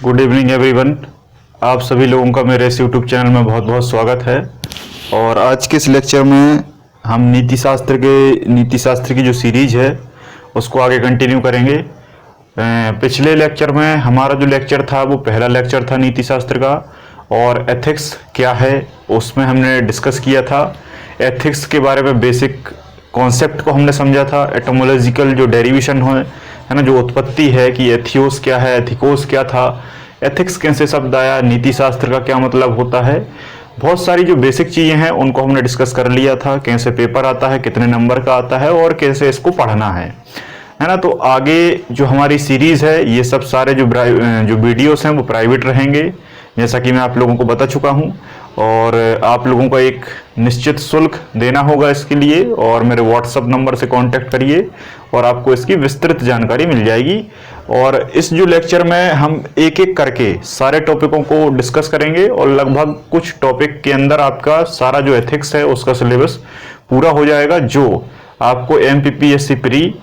Good evening everyone. आप सभी लोगों का मेरे इस यूट्यूब चैनल में बहुत बहुत स्वागत है। और आज के इस लेक्चर में हम नीति शास्त्र की जो सीरीज है उसको आगे कंटिन्यू करेंगे। पिछले लेक्चर में हमारा जो लेक्चर था वो पहला लेक्चर था नीति शास्त्र का, और एथिक्स क्या है उसमें हमने डिस्कस किया था। एथिक्स के बारे में बेसिक कॉन्सेप्ट को हमने समझा था। एटोमोलॉजिकल जो डेरिवेशन है ना, जो उत्पत्ति है कि एथियोस क्या है, एथिकोस क्या था, एथिक्स कैसे शब्द आया, नीति शास्त्र का क्या मतलब होता है, बहुत सारी जो बेसिक चीज़ें हैं उनको हमने डिस्कस कर लिया था। कैसे पेपर आता है, कितने नंबर का आता है और कैसे इसको पढ़ना है ना। तो आगे जो हमारी सीरीज़ है ये सब सारे जो वीडियोस हैं वो प्राइवेट रहेंगे, जैसा कि मैं आप लोगों को बता चुका हूँ। और आप लोगों को एक निश्चित शुल्क देना होगा इसके लिए, और मेरे व्हाट्सएप नंबर से कांटेक्ट करिए और आपको इसकी विस्तृत जानकारी मिल जाएगी। और इस जो लेक्चर में हम एक एक करके सारे टॉपिकों को डिस्कस करेंगे, और लगभग कुछ टॉपिक के अंदर आपका सारा जो एथिक्स है उसका सिलेबस पूरा हो जाएगा, जो आपको MPPSC प्री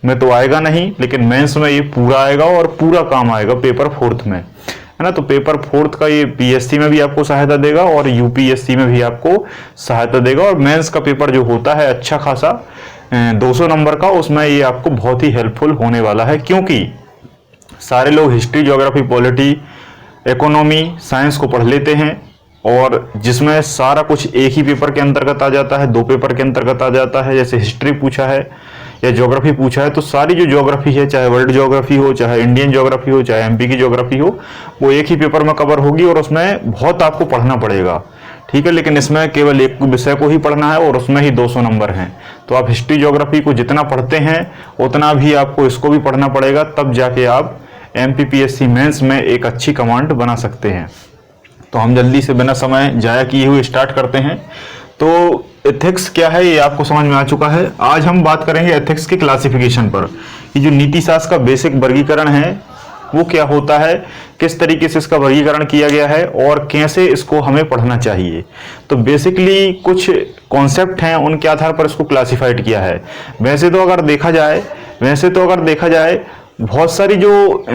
में तो आएगा नहीं, लेकिन मेंस में ये पूरा आएगा और पूरा काम आएगा पेपर 4th में, है ना। तो पेपर 4th का ये PSC में भी आपको सहायता देगा और UPSC में भी आपको सहायता देगा। और मेंस का पेपर जो होता है अच्छा खासा 200 नंबर का, उसमें ये आपको बहुत ही हेल्पफुल होने वाला है, क्योंकि सारे लोग history, geography, polity, economy, science को पढ़ लेते हैं, और जिसमें सारा कुछ एक ही पेपर के अंतर्गत आ जाता है, 2 पेपर के अंतर्गत आ जाता है। जैसे हिस्ट्री पूछा है या ज्योग्राफी पूछा है, तो सारी जो ज्योग्राफी है, चाहे वर्ल्ड ज्योग्राफी हो, चाहे इंडियन ज्योग्राफी हो, चाहे MP की ज्योग्राफी हो, वो एक ही पेपर में कवर होगी, और उसमें बहुत आपको पढ़ना पड़ेगा, ठीक है। लेकिन इसमें केवल एक विषय को ही पढ़ना है और उसमें ही 200 नंबर हैं। तो आप हिस्ट्री, ज्योग्राफी को जितना पढ़ते हैं उतना भी आपको इसको भी पढ़ना पड़ेगा, तब जाके आप MPPSC मेंस में एक अच्छी कमांड बना सकते हैं। तो हम जल्दी से बिना समय जाया किए हुए स्टार्ट करते हैं। तो एथिक्स क्या है ये आपको समझ में आ चुका है। आज हम बात करेंगे एथिक्स के क्लासिफिकेशन पर। ये जो नीति शास्त्र का बेसिक वर्गीकरण है वो क्या होता है, किस तरीके से इसका वर्गीकरण किया गया है और कैसे इसको हमें पढ़ना चाहिए। तो बेसिकली कुछ कॉन्सेप्ट हैं, उनके आधार पर इसको क्लासिफाइड किया है। वैसे तो अगर देखा जाए बहुत सारी जो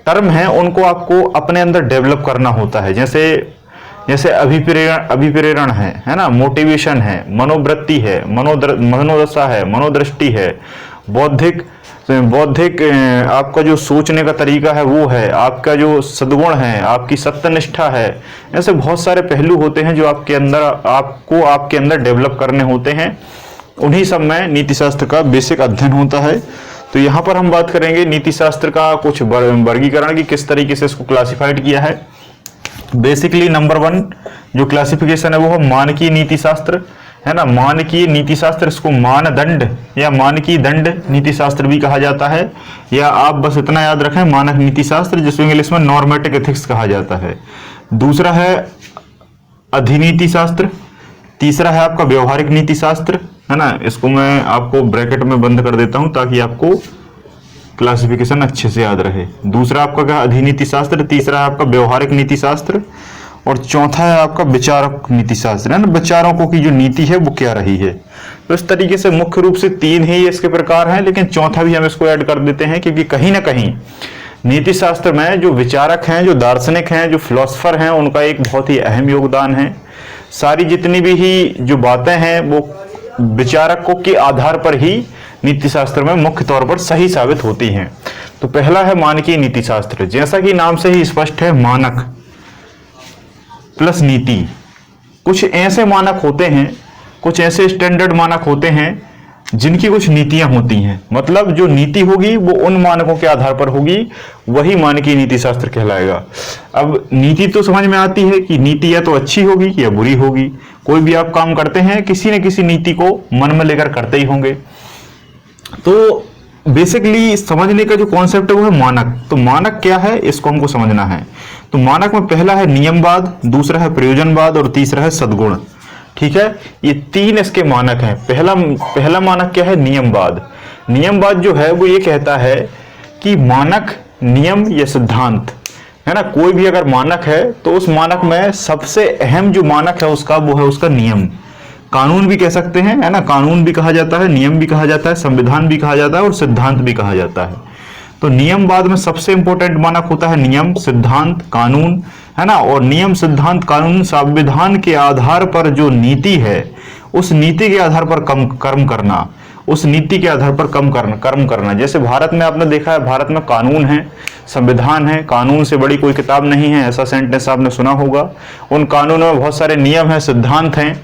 टर्म हैं उनको आपको अपने अंदर डेवलप करना होता है। जैसे अभिप्रेरण है ना, मोटिवेशन है, मनोवृत्ति है, मनोदशा है, मनोदृष्टि है, बौद्धिक आपका जो सोचने का तरीका है वो है, आपका जो सद्गुण है, आपकी सत्यनिष्ठा है। ऐसे बहुत सारे पहलू होते हैं जो आपके अंदर डेवलप करने होते हैं। उन्हीं सब में नीति शास्त्र का बेसिक अध्ययन होता है। तो यहाँ पर हम बात करेंगे नीति शास्त्र का कुछ वर्गीकरण की, किस तरीके से इसको क्लासिफाइड किया है। बेसिकली नंबर 1 जो क्लासिफिकेशन है वो है मानकीय नीति शास्त्र, है ना। मानकीय नीति शास्त्र, इसको मानदंड या मानकीय दंड नीति शास्त्र भी कहा जाता है, या आप बस इतना याद रखें मानक नीति शास्त्र, जिसको इंग्लिश में नॉर्मेटिक एथिक्स कहा जाता है। दूसरा है अधिनीति शास्त्र। तीसरा है आपका व्यवहारिक नीति शास्त्र, है ना। इसको मैं आपको ब्रैकेट में बंद कर देता हूं ताकि आपको क्लासिफिकेशन अच्छे से याद रहे। दूसरा आपका क्या, अधिनीति शास्त्र। तीसरा है आपका व्यवहारिक नीति शास्त्र, और चौथा है आपका विचारक नीति शास्त्र, है ना। विचारकों की जो नीति है वो क्या रही है। तो इस तरीके से मुख्य रूप से 3 ही इसके प्रकार हैं, लेकिन चौथा भी हम इसको ऐड कर देते हैं, क्योंकि कहीं ना कहीं नीति शास्त्र में जो विचारक हैं, जो दार्शनिक हैं, जो फिलोसफर हैं, उनका एक बहुत ही अहम योगदान है। सारी जितनी भी ही जो बातें हैं वो विचारकों के आधार पर ही नीति शास्त्र में मुख्य तौर पर सही साबित होती हैं। तो पहला है मानकीय नीति शास्त्र। जैसा कि नाम से ही स्पष्ट है, मानक प्लस नीति। कुछ ऐसे मानक होते हैं, कुछ ऐसे स्टैंडर्ड मानक होते हैं जिनकी कुछ नीतियां होती हैं। मतलब जो नीति होगी वो उन मानकों के आधार पर होगी, वही मानकीय नीति शास्त्र कहलाएगा। अब नीति तो समझ में आती है कि नीति या तो अच्छी होगी या बुरी होगी। कोई भी आप काम करते हैं किसी न किसी नीति को मन में लेकर करते ही होंगे। तो बेसिकली समझने का जो कॉन्सेप्ट है वो है मानक। तो मानक क्या है इसको हमको समझना है। तो मानक में पहला है नियमवाद, दूसरा है प्रयोजनवाद और तीसरा है सद्गुण, ठीक है। ये 3 इसके मानक हैं। पहला मानक क्या है, नियमवाद। नियमवाद जो है वो ये कहता है कि मानक, नियम या सिद्धांत, है ना। कोई भी अगर मानक है तो उस मानक में सबसे अहम जो मानक है उसका वो है उसका नियम। कानून भी कह सकते हैं, है ना। कानून भी कहा जाता है, नियम भी कहा जाता है, संविधान भी कहा जाता है और सिद्धांत भी कहा जाता है। तो नियमवाद में सबसे इंपॉर्टेंट मानक होता है नियम, सिद्धांत, कानून, है ना। और नियम, सिद्धांत, कानून, संविधान के आधार पर जो नीति है उस नीति के आधार पर कर्म करना, उस नीति के आधार पर कर्म करना। जैसे भारत में आपने देखा है, भारत में कानून है, संविधान है, कानून से बड़ी कोई किताब नहीं है, ऐसा सेंटेंस आपने सुना होगा। उन कानूनों में बहुत सारे नियम हैं, सिद्धांत हैं।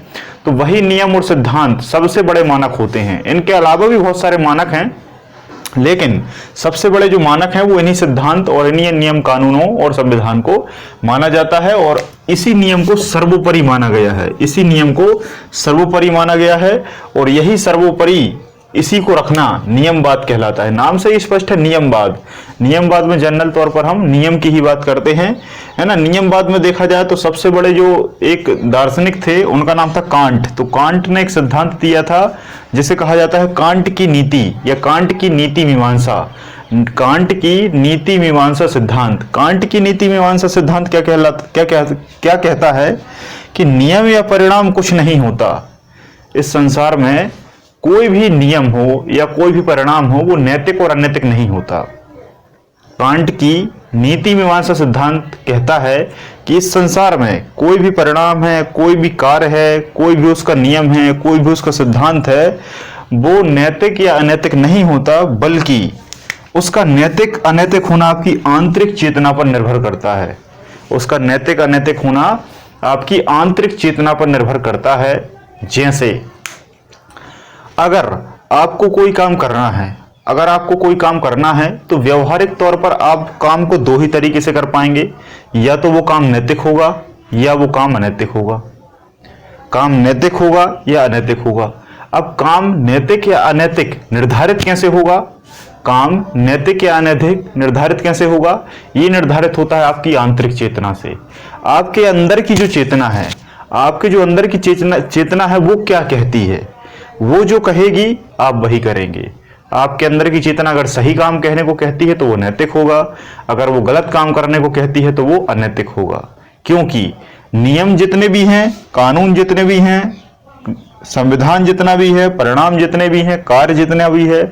तो वही नियम और सिद्धांत सबसे बड़े मानक होते हैं। इनके अलावा भी बहुत सारे मानक हैं, लेकिन सबसे बड़े जो मानक हैं वो इन्हीं सिद्धांत और इन्हीं नियम, कानूनों और संविधान को माना जाता है। और इसी नियम को सर्वोपरि माना गया है, इसी नियम को सर्वोपरि माना गया है। और यही सर्वोपरि, इसी को रखना नियमवाद कहलाता है। नाम से ही स्पष्ट है, नियमवाद। नियमवाद में जनरल तौर पर हम नियम की ही बात करते हैं, है ना। नियमवाद में देखा जाए तो सबसे बड़े जो एक दार्शनिक थे उनका नाम था कांट। तो कांट ने एक सिद्धांत दिया था जिसे कहा जाता है कांट की नीति या कांट की नीति मीमांसा। कांट की नीति मीमांसा सिद्धांत। कांट की नीति मीमांसा सिद्धांत क्या कहता है कि नियम या परिणाम कुछ नहीं होता। इस संसार में कोई भी नियम हो या कोई भी परिणाम हो वो नैतिक और अनैतिक नहीं होता। कांट की नीति मीमांसा सिद्धांत कहता है कि इस संसार में कोई भी परिणाम है, कोई भी कार्य है, कोई भी उसका नियम है, कोई भी उसका सिद्धांत है, वो नैतिक या अनैतिक नहीं होता, बल्कि उसका नैतिक अनैतिक होना आपकी आंतरिक चेतना पर निर्भर करता है। उसका नैतिक अनैतिक होना आपकी आंतरिक चेतना पर निर्भर करता है। जैसे अगर आपको कोई काम करना है, अगर आपको कोई काम करना है तो व्यवहारिक तौर पर आप काम को दो ही तरीके से कर पाएंगे, या तो वो काम नैतिक होगा या वो काम अनैतिक होगा। काम नैतिक होगा या अनैतिक होगा। अब काम नैतिक या अनैतिक निर्धारित कैसे होगा? काम नैतिक या अनैतिक निर्धारित कैसे होगा? ये निर्धारित होता है आपकी आंतरिक चेतना से। आपके अंदर की जो चेतना है, आपके जो अंदर की चेतना है वो क्या कहती है, वो जो कहेगी आप वही करेंगे। आपके अंदर की चेतना अगर सही काम कहने को कहती है तो वो नैतिक होगा, अगर वो गलत काम करने को कहती है तो वो अनैतिक होगा। क्योंकि नियम जितने भी हैं, कानून जितने भी हैं, संविधान जितना भी है, परिणाम जितने भी हैं, कार्य जितना भी है,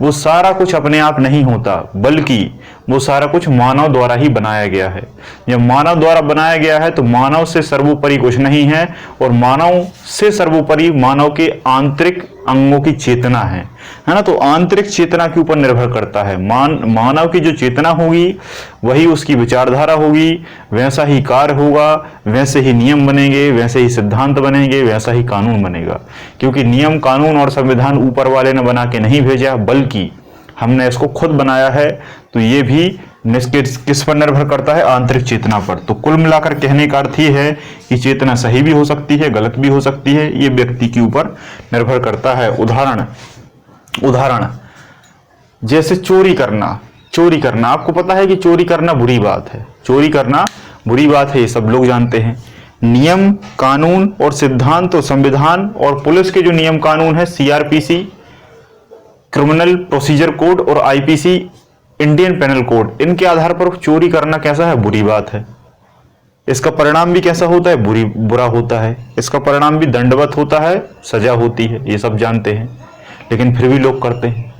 वो सारा कुछ अपने आप नहीं होता, बल्कि वो सारा कुछ मानव द्वारा ही बनाया गया है। जब मानव द्वारा बनाया गया है तो मानव से सर्वोपरि कुछ नहीं है, और मानव से सर्वोपरि मानव के आंतरिक अंगों की चेतना है ना। तो आंतरिक चेतना के ऊपर निर्भर करता है। मानव की जो चेतना होगी वही उसकी विचारधारा होगी, वैसा ही कार्य होगा, वैसे ही नियम बनेंगे, वैसे ही सिद्धांत बनेंगे, वैसा ही कानून बनेगा। क्योंकि नियम, कानून और संविधान ऊपर वाले ने बना के नहीं भेजा, बल्कि हमने इसको खुद बनाया है। तो ये भी किस पर निर्भर करता है? आंतरिक चेतना पर। तो कुल मिलाकर कहने का अर्थ ये है कि चेतना सही भी हो सकती है, गलत भी हो सकती है, ये व्यक्ति के ऊपर निर्भर करता है। उदाहरण जैसे चोरी करना। आपको पता है कि चोरी करना बुरी बात है, चोरी करना बुरी बात है, ये सब लोग जानते हैं। नियम, कानून और सिद्धांत और संविधान और पुलिस के जो नियम कानून है, सीआरपीसी क्रिमिनल प्रोसीजर कोड और आईपीसी इंडियन पेनल कोड, इनके आधार पर चोरी करना कैसा है? बुरी बात है। इसका परिणाम भी कैसा होता है? बुरा होता है। इसका परिणाम भी दंडवत होता है, सजा होती है, ये सब जानते हैं। लेकिन फिर भी लोग करते हैं,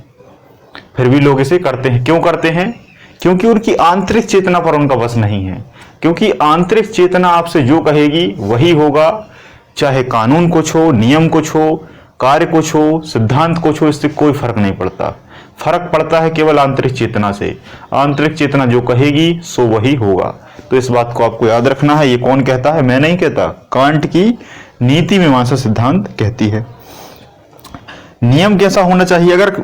फिर भी लोग इसे करते हैं। क्यों करते हैं? क्योंकि उनकी आंतरिक चेतना पर उनका बस नहीं है। क्योंकि आंतरिक चेतना आपसे जो कहेगी वही होगा, चाहे कानून कुछ हो, नियम कुछ हो, कार्य कुछ हो, सिद्धांत कुछ हो, इससे कोई फर्क नहीं पड़ता। फर्क पड़ता है केवल आंतरिक चेतना से। आंतरिक चेतना जो कहेगी सो वही होगा। तो इस बात को आपको याद रखना है। ये कौन कहता है? मैं नहीं कहता, कांट की नीति मीमांसा सिद्धांत कहती है। नियम कैसा होना चाहिए? अगर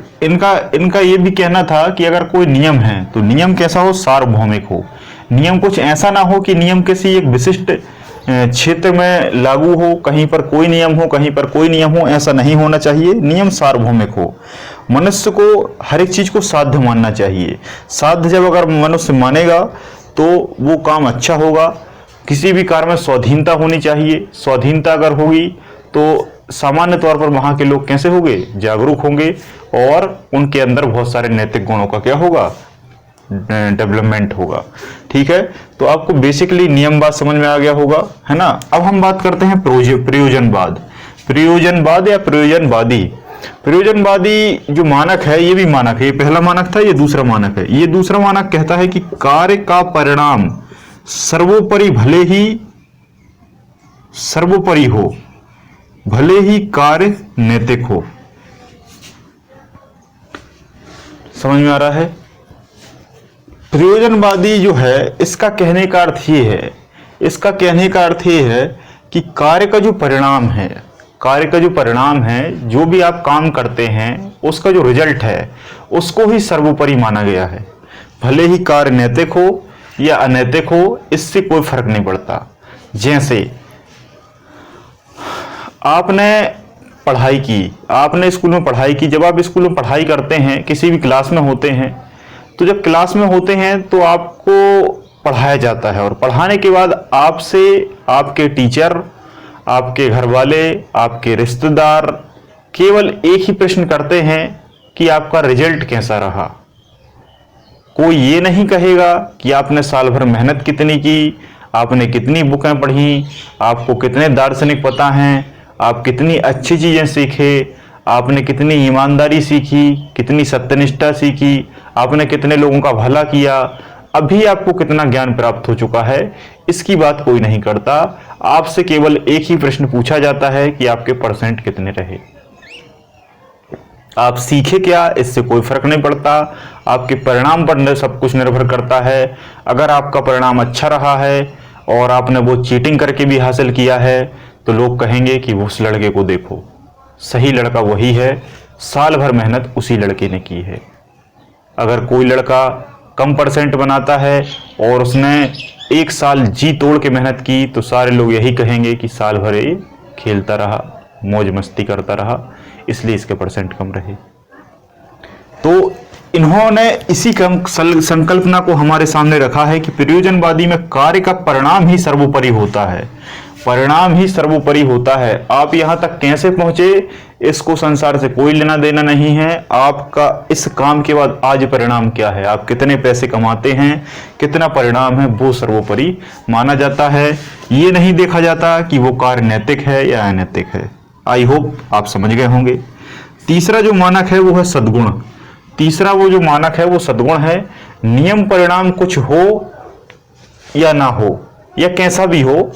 इनका ये भी कहना था कि अगर कोई नियम है तो नियम कैसा हो? सार्वभौमिक हो। नियम कुछ ऐसा ना हो कि नियम किसी एक विशिष्ट क्षेत्र में लागू हो, कहीं पर कोई नियम हो, कहीं पर कोई नियम हो, ऐसा नहीं होना चाहिए। नियम सार्वभौमिक हो। मनुष्य को हर एक चीज को साध्य मानना चाहिए। साध्य जब अगर मनुष्य मानेगा तो वो काम अच्छा होगा। किसी भी कार्य में स्वाधीनता होनी चाहिए। स्वाधीनता अगर होगी तो सामान्य तौर पर वहां के लोग कैसे होंगे? जागरूक होंगे, और उनके अंदर बहुत सारे नैतिक गुणों का क्या होगा? डेवलपमेंट होगा। ठीक है, तो आपको बेसिकली नियमवाद समझ में आ गया होगा, है ना। अब हम बात करते हैं प्रयोजनवाद या प्रयोजनवादी। प्रयोजनवादी जो मानक है, ये भी मानक है, ये पहला मानक था, ये दूसरा मानक है। ये दूसरा मानक कहता है कि कार्य का परिणाम सर्वोपरि हो, भले ही कार्य नैतिक हो। समझ में आ रहा है? प्रयोजनवादी जो है, इसका कहने का अर्थ ये है, इसका कहने का अर्थ ये है कि कार्य का जो परिणाम है, कार्य का जो परिणाम है, जो भी आप काम करते हैं उसका जो रिजल्ट है, उसको ही सर्वोपरि माना गया है। भले ही कार्य नैतिक हो या अनैतिक हो, इससे कोई फर्क नहीं पड़ता। जैसे आपने पढ़ाई की, आपने स्कूल में पढ़ाई की, जब आप स्कूल में पढ़ाई करते हैं, किसी भी क्लास में होते हैं, तो जब क्लास में होते हैं तो आपको पढ़ाया जाता है, और पढ़ाने के बाद आपसे आपके टीचर, आपके घर वाले, आपके रिश्तेदार केवल एक ही प्रश्न करते हैं कि आपका रिजल्ट कैसा रहा। कोई ये नहीं कहेगा कि आपने साल भर मेहनत कितनी की, आपने कितनी बुकें पढ़ी, आपको कितने दार्शनिक पता हैं, आप कितनी अच्छी चीजें सीखे, आपने कितनी ईमानदारी सीखी, कितनी सत्यनिष्ठा सीखी, आपने कितने लोगों का भला किया, अभी आपको कितना ज्ञान प्राप्त हो चुका है, इसकी बात कोई नहीं करता। आपसे केवल एक ही प्रश्न पूछा जाता है कि आपके परसेंट कितने रहे, आप सीखे क्या, इससे कोई फर्क नहीं पड़ता। आपके परिणाम पर सब कुछ निर्भर करता है। अगर आपका परिणाम अच्छा रहा है और आपने वो चीटिंग करके भी हासिल किया है, तो लोग कहेंगे कि उस लड़के को देखो, सही लड़का वही है, साल भर मेहनत उसी लड़के ने की है। अगर कोई लड़का कम परसेंट बनाता है और उसने एक साल जी तोड़ के मेहनत की, तो सारे लोग यही कहेंगे कि साल भर ये खेलता रहा, मौज मस्ती करता रहा, इसलिए इसके परसेंट कम रहे। तो इन्होंने इसी संकल्पना को हमारे सामने रखा है कि प्रयोजनवादी में कार्य का परिणाम ही सर्वोपरि होता है, परिणाम ही सर्वोपरि होता है। आप यहां तक कैसे पहुंचे, इसको संसार से कोई लेना देना नहीं है। आपका इस काम के बाद आज परिणाम क्या है, आप कितने पैसे कमाते हैं, कितना परिणाम है, वो सर्वोपरि माना जाता है। ये नहीं देखा जाता कि वो कार्य नैतिक है या अनैतिक है। आई होप आप समझ गए होंगे। तीसरा जो मानक है वो है सद्गुण। तीसरा वो जो मानक है वो सद्गुण है। नियम परिणाम कुछ हो या ना हो या कैसा भी हो,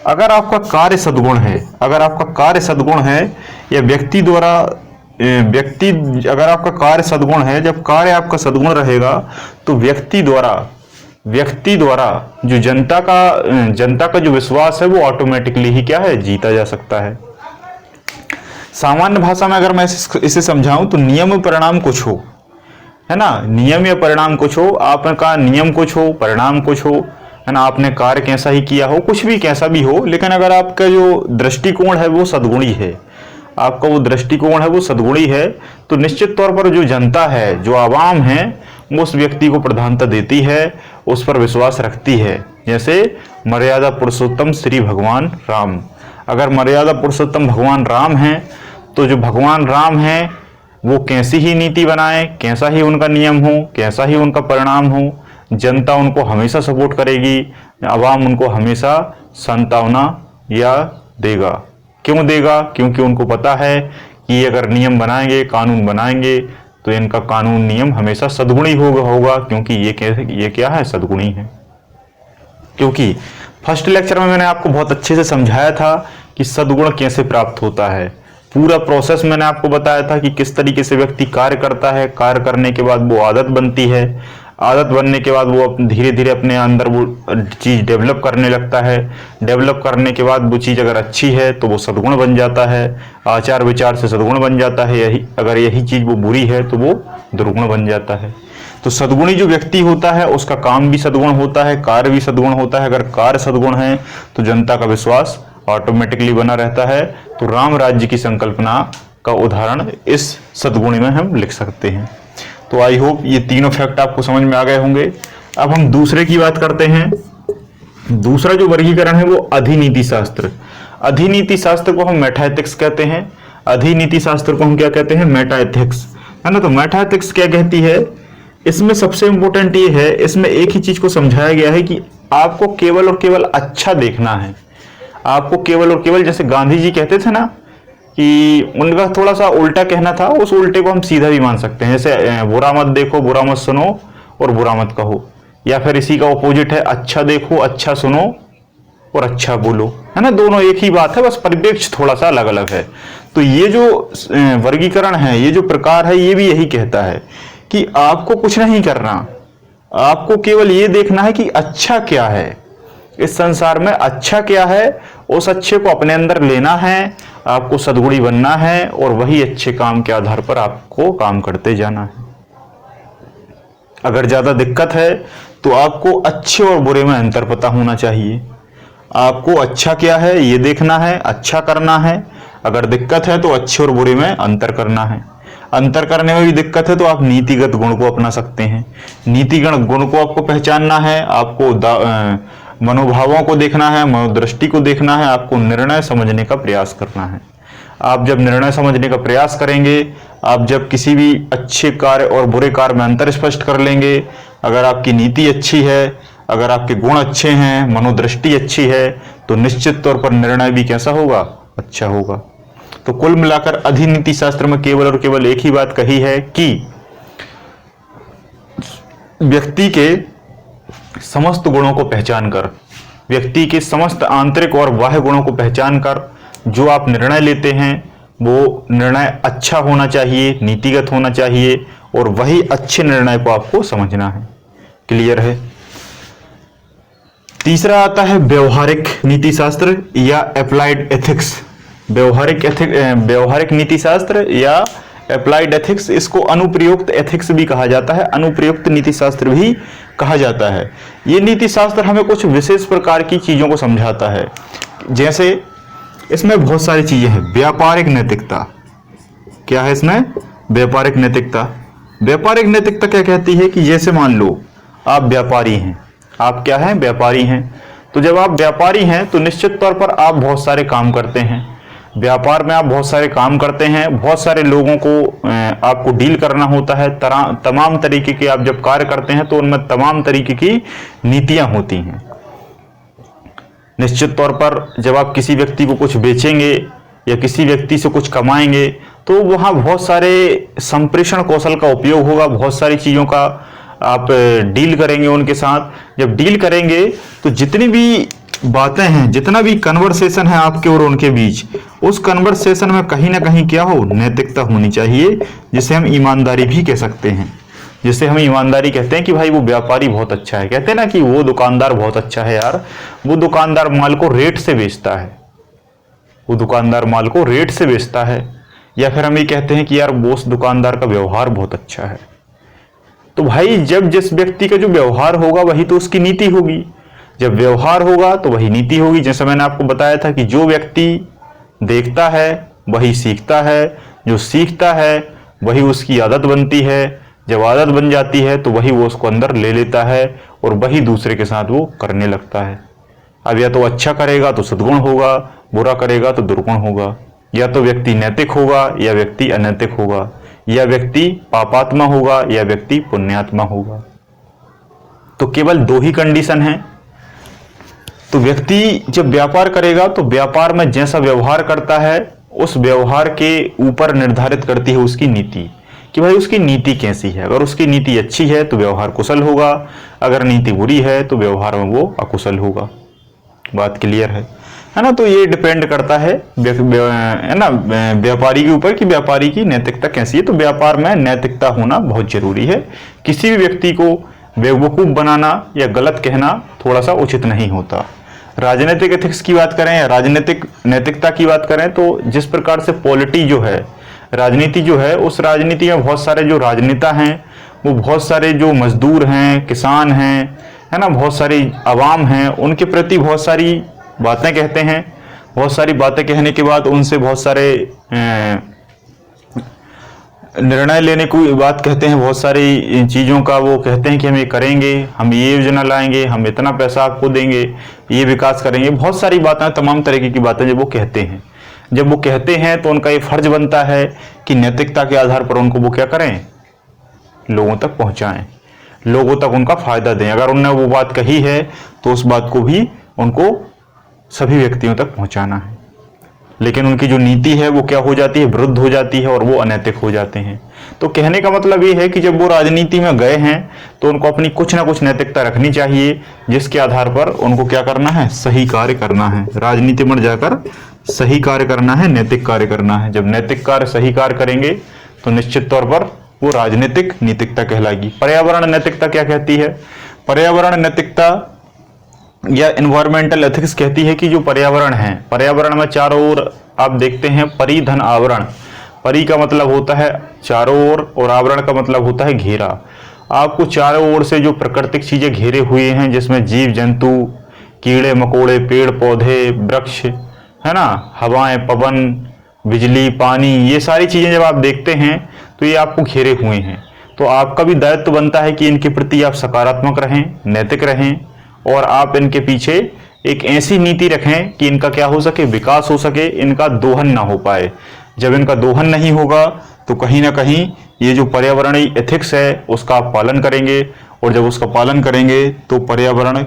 अगर आपका कार्य सद्गुण है, अगर आपका कार्य सद्गुण है या व्यक्ति द्वारा अगर आपका कार्य सद्गुण है, जब कार्य आपका सद्गुण रहेगा तो व्यक्ति द्वारा जो जनता का जो विश्वास है वो ऑटोमेटिकली ही क्या है, जीता जा सकता है। सामान्य भाषा में अगर मैं इसे समझाऊं तो नियम परिणाम कुछ हो, है ना, नियम या परिणाम कुछ हो, आपका नियम कुछ हो, परिणाम कुछ हो, है ना, आपने कार्य कैसा ही किया हो, कुछ भी कैसा भी हो, लेकिन अगर आपका जो दृष्टिकोण है वो सद्गुणी है, आपका वो दृष्टिकोण है वो सद्गुणी है, तो निश्चित तौर पर जो जनता है, जो आवाम है, वो उस व्यक्ति को प्रधानता देती है, उस पर विश्वास रखती है। जैसे मर्यादा पुरुषोत्तम श्री भगवान राम, अगर मर्यादा पुरुषोत्तम भगवान राम हैं, तो जो भगवान राम हैं वो कैसी ही नीति बनाए, कैसा ही उनका नियम हो, कैसा ही उनका परिणाम हो, जनता उनको हमेशा सपोर्ट करेगी, आवाम उनको हमेशा सांत्वना या देगा। क्यों देगा? क्योंकि उनको पता है कि अगर नियम बनाएंगे, कानून बनाएंगे, तो इनका कानून नियम हमेशा सद्गुणी होगा, क्योंकि ये क्या है, सद्गुणी है। क्योंकि फर्स्ट लेक्चर में मैंने आपको बहुत अच्छे से समझाया था कि सद्गुण कैसे प्राप्त होता है, पूरा प्रोसेस मैंने आपको बताया था कि किस तरीके से व्यक्ति कार्य करता है, कार्य करने के बाद वो आदत बनती है, आदत बनने के बाद वो धीरे धीरे अपने अंदर वो चीज़ डेवलप करने लगता है, डेवलप करने के बाद वो चीज़ अगर अच्छी है तो वो सद्गुण बन जाता है, आचार विचार से सद्गुण बन जाता है, अगर यही चीज़ वो बुरी है तो वो दुर्गुण बन जाता है। तो सद्गुणी जो व्यक्ति होता है उसका काम भी सद्गुण होता है, कार्य भी सद्गुण होता है। अगर कार्य सद्गुण है तो जनता का विश्वास ऑटोमेटिकली बना रहता है। तो राम राज्य की संकल्पना का उदाहरण इस सद्गुणी में हम लिख सकते हैं। तो आई होप ये तीनों फैक्ट आपको समझ में आ गए होंगे। अब हम दूसरे की बात करते हैं। दूसरा जो वर्गीकरण है वो अधिनीति शास्त्र। अधिनीति शास्त्र को हम मेटाएथिक्स कहते हैं। अधिनीति शास्त्र को हम क्या कहते हैं? मेटाएथिक्स, है ना। तो मेटाएथिक्स क्या कहती है? इसमें सबसे इंपॉर्टेंट ये है, इसमें एक ही चीज को समझाया गया है कि आपको केवल और केवल अच्छा देखना है। आपको केवल और केवल, जैसे गांधी जी कहते थे ना कि उनका थोड़ा सा उल्टा कहना था, उस उल्टे को हम सीधा भी मान सकते हैं। जैसे बुरा मत देखो, बुरा मत सुनो और बुरा मत कहो, या फिर इसी का ऑपोजिट है अच्छा देखो, अच्छा सुनो और अच्छा बोलो, है ना। दोनों एक ही बात है, बस परिप्रेक्ष्य थोड़ा सा अलग अलग है। तो ये जो वर्गीकरण है, ये जो प्रकार है, ये भी यही कहता है कि आपको कुछ नहीं करना, आपको केवल ये देखना है कि अच्छा क्या है, इस संसार में अच्छा क्या है, उस अच्छे को अपने अंदर लेना है, आपको सद्गुणी बनना है और वही अच्छे काम के आधार पर आपको काम करते जाना है। अगर ज्यादा दिक्कत है तो आपको अच्छे और बुरे में अंतर पता होना चाहिए। आपको अच्छा क्या है ये देखना है, अच्छा करना है। अगर दिक्कत है तो अच्छे और बुरे में अंतर करना है। अंतर करने में भी दिक्कत है तो आप नीतिगत गुण को अपना सकते हैं। नीतिगत गुण को आपको पहचानना है, आपको मनोभावों को देखना है, मनोदृष्टि को देखना है, आपको निर्णय समझने का प्रयास करना है। आप जब निर्णय समझने का प्रयास करेंगे, आप जब किसी भी अच्छे कार्य और बुरे कार्य में अंतर स्पष्ट कर लेंगे, अगर आपकी नीति अच्छी है, अगर आपके गुण अच्छे हैं, मनोदृष्टि अच्छी है, तो निश्चित तौर पर निर्णय भी कैसा होगा, अच्छा होगा। तो कुल मिलाकर अधिनीति शास्त्र में केवल और केवल एक ही बात कही है कि व्यक्ति के समस्त गुणों को पहचान कर, व्यक्ति के समस्त आंतरिक और बाह्य गुणों को पहचान कर जो आप निर्णय लेते हैं वो निर्णय अच्छा होना चाहिए, नीतिगत होना चाहिए, और वही अच्छे निर्णय को आपको समझना है। क्लियर है। तीसरा आता है व्यवहारिक नीति शास्त्र या अप्लाइड एथिक्स। व्यवहारिक नीति शास्त्र या अप्लाइड एथिक्स, इसको अनुप्रयुक्त एथिक्स भी कहा जाता है, अनुप्रयुक्त नीति शास्त्र भी कहा जाता है। ये नीति शास्त्र हमें कुछ विशेष प्रकार की चीजों को समझाता है। जैसे इसमें बहुत सारी चीजें हैं। व्यापारिक नैतिकता क्या है इसमें? व्यापारिक नैतिकता। व्यापारिक नैतिकता क्या कहती है कि जैसे मान लो आप व्यापारी हैं, आप क्या हैं? व्यापारी हैं। तो जब आप व्यापारी हैं तो निश्चित तौर पर आप बहुत सारे काम करते हैं। व्यापार में आप बहुत सारे काम करते हैं, बहुत सारे लोगों को आपको डील करना होता है। तमाम तरीके के आप जब कार्य करते हैं तो उनमें तमाम तरीके की नीतियां होती हैं। निश्चित तौर पर जब आप किसी व्यक्ति को कुछ बेचेंगे या किसी व्यक्ति से कुछ कमाएंगे तो वहां बहुत सारे संप्रेषण कौशल का उपयोग होगा, बहुत सारी चीजों का आप डील करेंगे उनके साथ। जब डील करेंगे तो जितनी भी बातें हैं, जितना भी कन्वर्सेशन है आपके और उनके बीच, उस कन्वर्सेशन में कहीं ना कहीं क्या हो, नैतिकता होनी चाहिए, जिसे हम ईमानदारी भी कह सकते हैं। जिसे हम ईमानदारी कहते हैं कि भाई वो व्यापारी बहुत अच्छा है। कहते हैं ना कि वो दुकानदार बहुत अच्छा है यार, वो दुकानदार माल को रेट से बेचता है, वो दुकानदार माल को रेट से बेचता है। या फिर हम ये कहते हैं कि यार वो उस दुकानदार का व्यवहार बहुत अच्छा है। तो भाई जब जिस व्यक्ति का जो व्यवहार होगा वही तो उसकी नीति होगी। जब व्यवहार होगा तो वही नीति होगी। जैसे मैंने आपको बताया था कि जो व्यक्ति देखता है वही सीखता है, जो सीखता है वही उसकी आदत बनती है, जब आदत बन जाती है तो वही वो उसको अंदर ले लेता है और वही दूसरे के साथ वो करने लगता है। अब या तो अच्छा करेगा तो सद्गुण होगा, बुरा करेगा तो दुर्गुण होगा। या तो व्यक्ति नैतिक होगा या व्यक्ति अनैतिक होगा, या व्यक्ति पापात्मा होगा या व्यक्ति पुण्यात्मा होगा। तो केवल दो ही कंडीशन है। तो व्यक्ति जब व्यापार करेगा तो व्यापार में जैसा व्यवहार करता है उस व्यवहार के ऊपर निर्धारित करती है उसकी नीति, कि भाई उसकी नीति कैसी है। अगर उसकी नीति अच्छी है तो व्यवहार कुशल होगा, अगर नीति बुरी है तो व्यवहार में वो अकुशल होगा। बात क्लियर है ना। तो ये डिपेंड करता है ना व्यापारी के ऊपर कि व्यापारी की नैतिकता कैसी है। तो व्यापार में नैतिकता होना बहुत जरूरी है। किसी भी व्यक्ति को बेवकूफ बनाना या गलत कहना थोड़ा सा उचित नहीं होता। राजनीतिक एथिक्स की बात करें या राजनीतिक नैतिकता की बात करें तो जिस प्रकार से पॉलिटी जो है, राजनीति जो है, उस राजनीति में बहुत सारे जो राजनेता हैं वो बहुत सारे जो मजदूर हैं, किसान हैं, है ना, बहुत सारी आवाम हैं, उनके प्रति बहुत सारी बातें कहते हैं। बहुत सारी बातें कहने के बाद उनसे बहुत सारे निर्णय लेने की बात कहते हैं। बहुत सारी चीज़ों का वो कहते हैं कि हम ये करेंगे, हम ये योजना लाएंगे, हम इतना पैसा आपको देंगे, ये विकास करेंगे। बहुत सारी बातें, तमाम तरीके की बातें जब वो कहते हैं, जब वो कहते हैं तो उनका ये फर्ज बनता है कि नैतिकता के आधार पर उनको वो क्या करें, लोगों तक पहुंचाएं, लोगों तक उनका फायदा दें। अगर उन्होंने वो बात कही है तो उस बात को भी उनको सभी व्यक्तियों तक पहुंचाना है। लेकिन उनकी जो नीति है वो क्या हो जाती है, विरुद्ध हो जाती है और वो अनैतिक हो जाते हैं। तो कहने का मतलब ये है कि जब वो राजनीति में गए हैं तो उनको अपनी कुछ ना कुछ नैतिकता रखनी चाहिए, जिसके आधार पर उनको क्या करना है, सही कार्य करना है। राजनीति में जाकर सही कार्य करना है, नैतिक कार्य करना है। जब नैतिक कार्य, सही कार्य करेंगे तो निश्चित तौर पर वो राजनीतिक नैतिकता कहलाएगी। पर्यावरण नैतिकता क्या कहती है? पर्यावरण नैतिकता या एनवायरमेंटल एथिक्स कहती है कि जो पर्यावरण है, पर्यावरण में चारों ओर आप देखते हैं परिधन आवरण। परि का मतलब होता है चारों ओर और आवरण का मतलब होता है घेरा। आपको चारों ओर से जो प्राकृतिक चीजें घेरे हुए हैं, जिसमें जीव जंतु, कीड़े मकोड़े, पेड़ पौधे, वृक्ष, है ना, हवाएं, पवन, बिजली, पानी, ये सारी चीजें जब आप देखते हैं तो ये आपको घेरे हुए हैं। तो आपका भी दायित्व बनता है कि इनके प्रति आप सकारात्मक रहें, नैतिक रहें और आप इनके पीछे एक ऐसी नीति रखें कि इनका क्या हो सके, विकास हो सके, इनका दोहन ना हो पाए। जब इनका दोहन नहीं होगा तो कहीं ना कहीं ये जो पर्यावरणीय एथिक्स है उसका आप पालन करेंगे, और जब उसका पालन करेंगे तो पर्यावरण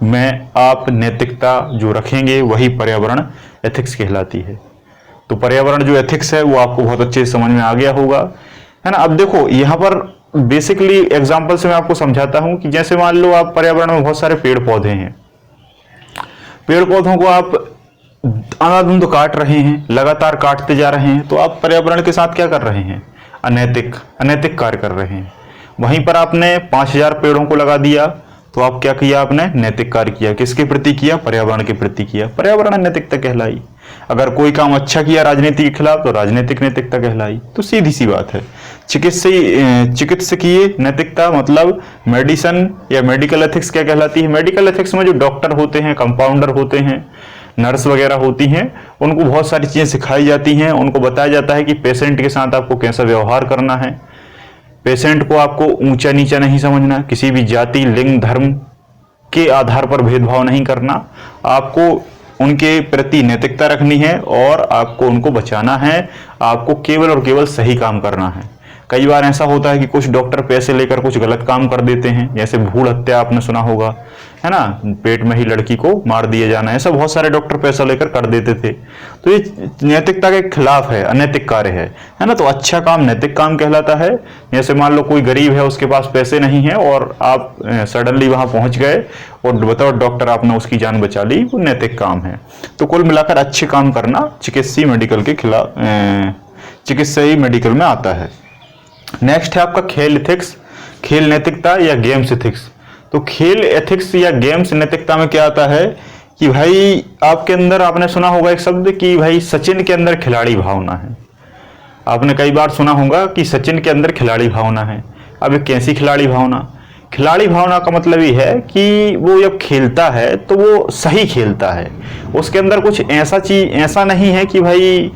में आप नैतिकता जो रखेंगे वही पर्यावरण एथिक्स कहलाती है। तो पर्यावरण जो एथिक्स है वो आपको बहुत अच्छे से समझ में आ गया होगा, है ना। अब देखो यहाँ पर बेसिकली एग्जाम्पल से मैं आपको समझाता हूं कि जैसे मान लो आप पर्यावरण में बहुत सारे पेड़ पौधे हैं, पेड़ पौधों को आप अंधाधुंध काट रहे हैं, लगातार काटते जा रहे हैं, तो आप पर्यावरण के साथ क्या कर रहे हैं, अनैतिक कार्य कर रहे हैं। वहीं पर आपने 5000 पेड़ों को लगा दिया तो आप क्या किया, आपने नैतिक कार्य किया। किसके प्रति किया, पर्यावरण के प्रति किया, पर्यावरण नैतिकता कहलाई। अगर कोई काम अच्छा किया राजनीति के खिलाफ तो राजनीतिक नैतिकता कहलाई। तो सीधी सी बात है। चिकित्सकीय नैतिकता मतलब मेडिसन या मेडिकल एथिक्स क्या कहलाती है? मेडिकल एथिक्स में जो डॉक्टर होते हैं, कंपाउंडर होते हैं, नर्स वगैरह होती हैं, उनको बहुत सारी चीजें सिखाई जाती हैं। उनको बताया जाता है कि पेशेंट के साथ आपको कैसा व्यवहार करना है। पेशेंट को आपको ऊंचा नीचा नहीं समझना, किसी भी जाति, लिंग, धर्म के आधार पर भेदभाव नहीं करना, आपको उनके प्रति नैतिकता रखनी है और आपको उनको बचाना है। आपको केवल और केवल सही काम करना है। कई बार ऐसा होता है कि कुछ डॉक्टर पैसे लेकर कुछ गलत काम कर देते हैं, जैसे भ्रूण हत्या आपने सुना होगा, है ना, पेट में ही लड़की को मार दिया जाना, ऐसा बहुत सारे डॉक्टर पैसा लेकर कर देते थे। तो ये नैतिकता के खिलाफ है, अनैतिक कार्य है ना। तो अच्छा काम नैतिक काम कहलाता है। जैसे मान लो कोई गरीब है, उसके पास पैसे नहीं है और आप सडनली वहां पहुंच गए और बताओ डॉक्टर, आपने उसकी जान बचा ली, वो नैतिक काम है। तो कुल मिलाकर अच्छे काम करना चिकित्सीय मेडिकल के खिलाफ, चिकित्सीय मेडिकल में आता है। नेक्स्ट है आपका खेल एथिक्स, खेल नैतिकता या गेम्स एथिक्स। तो खेल एथिक्स या गेम्स नैतिकता में क्या आता है कि भाई आपके अंदर, आपने सुना होगा एक शब्द कि भाई सचिन के अंदर खिलाड़ी भावना है। आपने कई बार सुना होगा कि सचिन के अंदर खिलाड़ी भावना है। अब ये कैसी खिलाड़ी भावना? खिलाड़ी भावना का मतलब ये है कि वो जब खेलता है तो वो सही खेलता है। उसके अंदर कुछ ऐसा नहीं है कि भाई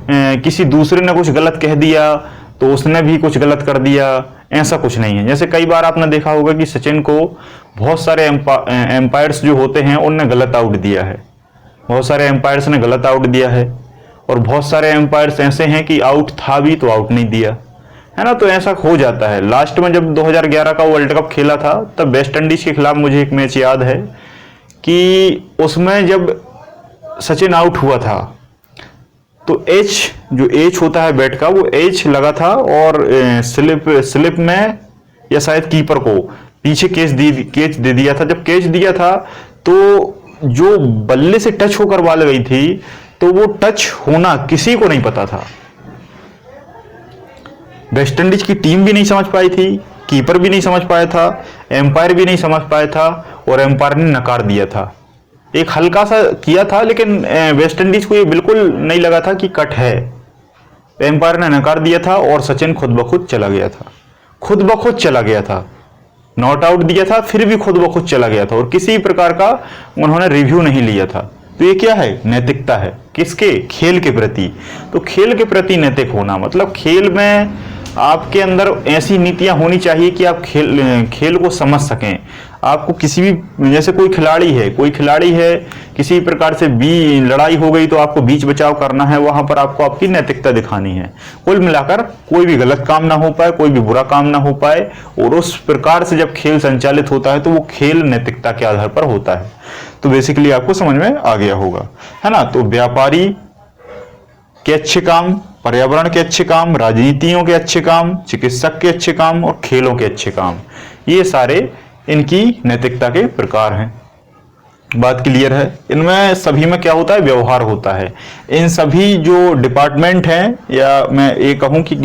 किसी दूसरे ने कुछ गलत कह दिया तो उसने भी कुछ गलत कर दिया, ऐसा कुछ नहीं है। जैसे कई बार आपने देखा होगा कि सचिन को बहुत सारे एम्पायर्स जो होते हैं उनने गलत आउट दिया है, बहुत सारे एम्पायर्स ने गलत आउट दिया है, और बहुत सारे एम्पायर्स ऐसे हैं कि आउट था भी तो आउट नहीं दिया, है ना। तो ऐसा हो जाता है। लास्ट में जब 2011 का वर्ल्ड कप खेला था तब वेस्ट इंडीज के खिलाफ मुझे एक मैच याद है कि उसमें जब सचिन आउट हुआ था तो जो एच होता है बैट का, वो एच लगा था और स्लिप में या शायद कीपर को पीछे कैच दे दिया था। जब कैच दिया था तो जो बल्ले से टच होकर बॉल गई थी तो वो टच होना किसी को नहीं पता था। वेस्ट इंडीज की टीम भी नहीं समझ पाई थी, कीपर भी नहीं समझ पाया था, एम्पायर भी नहीं समझ पाया था, और एम्पायर ने नकार दिया था। एक हल्का सा किया था लेकिन वेस्ट इंडीज को ये बिल्कुल नहीं लगा था कि कट है। एम्पायर ने नकार दिया था और सचिन खुद ब खुद चला गया था, नॉट आउट दिया था फिर भी खुद ब खुद चला गया था, और किसी प्रकार का उन्होंने रिव्यू नहीं लिया था। तो ये क्या है? नैतिकता है। किसके? खेल के प्रति। तो खेल के प्रति नैतिक होना मतलब खेल में आपके अंदर ऐसी नीतियां होनी चाहिए कि आप खेल को समझ सकें। आपको किसी भी, जैसे कोई खिलाड़ी है, किसी प्रकार से भी लड़ाई हो गई तो आपको बीच बचाव करना है, वहां पर आपको आपकी नैतिकता दिखानी है। कुल मिलाकर कोई भी गलत काम ना हो पाए, कोई भी बुरा काम ना हो पाए, और उस प्रकार से जब खेल संचालित होता है तो वो खेल नैतिकता के आधार पर होता है। तो बेसिकली आपको समझ में आ गया होगा, है ना। तो व्यापारी के अच्छे काम, पर्यावरण के अच्छे काम, राजनीतियों के अच्छे काम, चिकित्सक के अच्छे काम और खेलों के अच्छे काम, ये सारे इनकी नैतिकता के प्रकार हैं। बात क्लियर है। इनमें सभी में क्या होता है, व्यवहार होता है। इन सभी जो डिपार्टमेंट हैं या मैं ये कहूं कि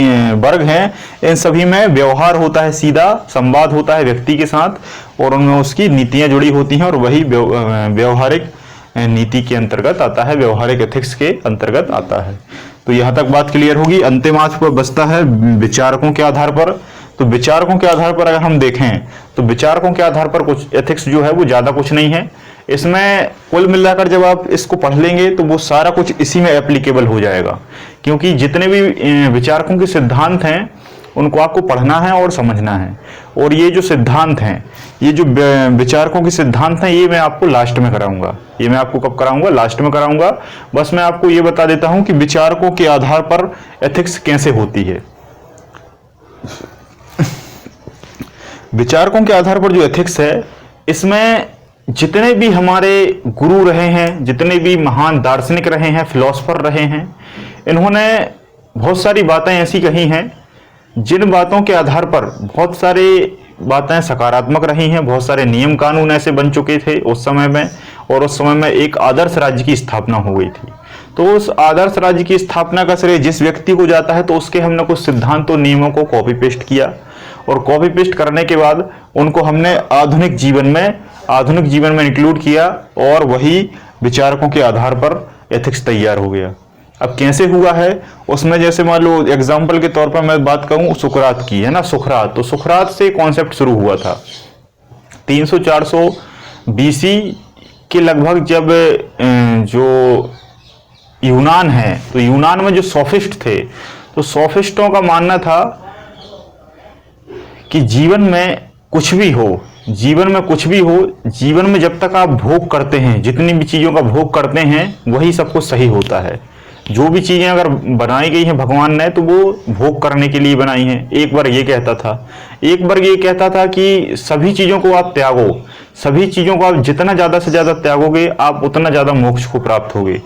वर्ग हैं, इन सभी में व्यवहार होता है, सीधा संवाद होता है व्यक्ति के साथ और उनमें उसकी नीतियां जुड़ी होती हैं और वही व्यवहारिक नीति के अंतर्गत आता है, व्यवहारिक एथिक्स के अंतर्गत आता है। तो यहां तक बात क्लियर होगी। अंतिम आज पर बचता है विचारकों के आधार पर। तो विचारकों के आधार पर अगर हम देखें तो विचारकों के आधार पर कुछ एथिक्स जो है वो ज्यादा कुछ नहीं है। इसमें कुल मिलाकर जब आप इसको पढ़ लेंगे तो वो सारा कुछ इसी में एप्लीकेबल हो जाएगा, क्योंकि जितने भी विचारकों के सिद्धांत हैं उनको आपको पढ़ना है और समझना है। और ये जो सिद्धांत हैं, ये जो विचारकों के सिद्धांत हैं, ये मैं आपको लास्ट में कराऊंगा। ये मैं आपको कब कराऊंगा, लास्ट में कराऊंगा। बस मैं आपको ये बता देता हूं कि विचारकों के आधार पर एथिक्स कैसे होती है। विचारकों के आधार पर जो एथिक्स है, इसमें जितने भी हमारे गुरु रहे हैं, जितने भी महान दार्शनिक रहे हैं, फिलोसफर रहे हैं, इन्होंने बहुत सारी बातें ऐसी कही हैं जिन बातों के आधार पर बहुत सारी बातें सकारात्मक रही हैं। बहुत सारे नियम कानून ऐसे बन चुके थे उस समय में, और उस समय में एक आदर्श राज्य की स्थापना हो गई थी। तो उस आदर्श राज्य की स्थापना का श्रेय जिस व्यक्ति को जाता है, तो उसके हमने कुछ सिद्धांतों, नियमों को कॉपी पेस्ट किया और कॉपी पेस्ट करने के बाद उनको हमने आधुनिक जीवन में इंक्लूड किया और वही विचारकों के आधार पर एथिक्स तैयार हो गया। अब कैसे हुआ है उसमें, जैसे मान लो एग्जाम्पल के तौर पर मैं बात करूं सुकरात की, है ना, सुकरात। तो सुकरात से कॉन्सेप्ट शुरू हुआ था 300-400 BC के लगभग, जब जो यूनान है, तो यूनान में जो सोफिस्ट थे, तो सोफिस्टों का मानना था कि जीवन में कुछ भी हो, जीवन में जब तक आप भोग करते हैं, जितनी भी चीजों का भोग करते हैं, वही सब कुछ सही होता है। जो भी चीजें अगर बनाई गई हैं भगवान ने, तो वो भोग करने के लिए बनाई हैं। एक बार ये कहता था कि सभी चीजों को आप त्यागो, सभी चीजों को आप जितना ज्यादा से ज्यादा त्यागोगे, आप उतना ज्यादा मोक्ष को प्राप्त होगे।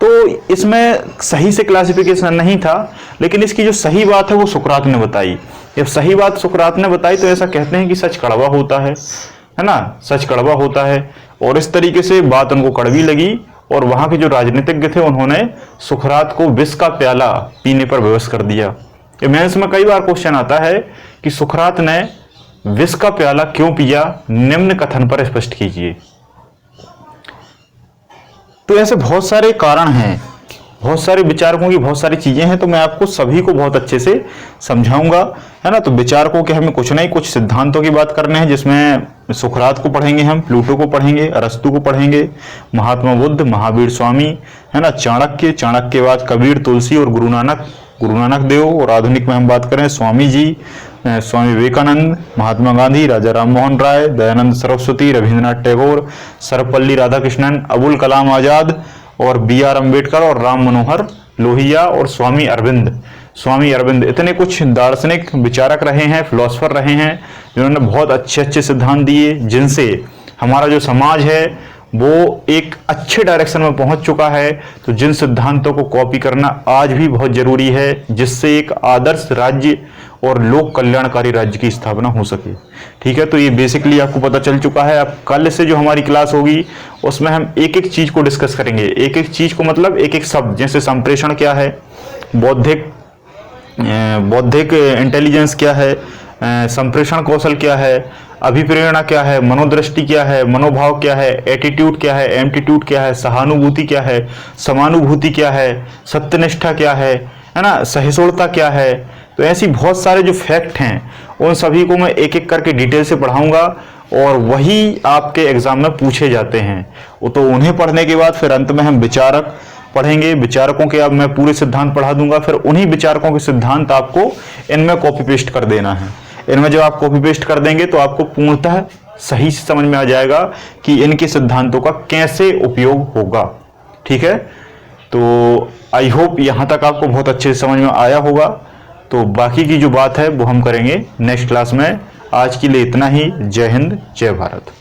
तो इसमें सही से क्लासिफिकेशन नहीं था, लेकिन इसकी जो सही बात है वो सुकरात ने बताई। जब सही बात सुकरात ने बताई तो ऐसा कहते हैं कि सच कड़वा होता है ना, सच कड़वा होता है। और इस तरीके से बात उनको कड़वी लगी और वहां के जो राजनीतिज्ञ थे उन्होंने सुकरात को विष का प्याला पीने पर विवश कर दिया। मेंस में कई बार क्वेश्चन आता है कि सुकरात ने विष का प्याला क्यों पिया, निम्न कथन पर स्पष्ट कीजिए। तो ऐसे बहुत सारे कारण हैं, बहुत सारे विचारकों की बहुत सारी चीजें हैं, तो मैं आपको सभी को बहुत अच्छे से समझाऊंगा, है ना। तो विचारकों के हमें कुछ नहीं, कुछ सिद्धांतों की बात करने हैं, जिसमें सुकरात को पढ़ेंगे, हम प्लूटो को पढ़ेंगे, अरस्तु को पढ़ेंगे, महात्मा बुद्ध, महावीर स्वामी, है ना, चाणक्य के बाद कबीर, तुलसी और गुरु नानक देव। और आधुनिक में हम बात करें स्वामी जी, स्वामी विवेकानंद, महात्मा गांधी, राजा राम मोहन राय, दयानंद सरस्वती, रविंद्रनाथ टैगोर, सर्वपल्ली राधाकृष्णन, अबुल कलाम आजाद और BR अम्बेडकर और राम मनोहर लोहिया और स्वामी अरविंद। इतने कुछ दार्शनिक विचारक रहे हैं, फिलोसफर रहे हैं, जिन्होंने बहुत अच्छे सिद्धांत दिए, जिनसे हमारा जो समाज है वो एक अच्छे डायरेक्शन में पहुंच चुका है। तो जिन सिद्धांतों को कॉपी करना आज भी बहुत जरूरी है, जिससे एक आदर्श राज्य और लोक कल्याणकारी राज्य की स्थापना हो सके। ठीक है, तो ये बेसिकली आपको पता चल चुका है। अब कल से जो हमारी क्लास होगी उसमें हम एक एक चीज को डिस्कस करेंगे, एक एक चीज को मतलब एक एक शब्द, जैसे संप्रेषण क्या है, बौद्धिक इंटेलिजेंस क्या है, संप्रेषण कौशल क्या है, अभिप्रेरणा क्या है, मनोदृष्टि क्या है, मनोभाव क्या है, एटीट्यूड क्या है, एम्पटीट्यूड क्या है, सहानुभूति क्या है, समानुभूति क्या है, सत्यनिष्ठा क्या है ना, सहिष्णुता क्या है। तो ऐसी बहुत सारे जो फैक्ट हैं उन सभी को मैं एक एक करके डिटेल से पढ़ाऊंगा और वही आपके एग्जाम में पूछे जाते हैं। तो उन्हें पढ़ने के बाद फिर अंत में हम विचारक पढ़ेंगे। विचारकों के अब मैं पूरे सिद्धांत पढ़ा दूंगा, फिर उन्हीं विचारकों के सिद्धांत आपको इनमें कॉपी पेस्ट कर देना है। इनमें जब आप कॉपी पेस्ट कर देंगे तो आपको पूर्णतः सही से समझ में आ जाएगा कि इनके सिद्धांतों का कैसे उपयोग होगा। ठीक है, तो आई होप यहां तक आपको बहुत अच्छे से समझ में आया होगा। तो बाकी की जो बात है वो हम करेंगे नेक्स्ट क्लास में। आज के लिए इतना ही। जय हिंद, जय भारत।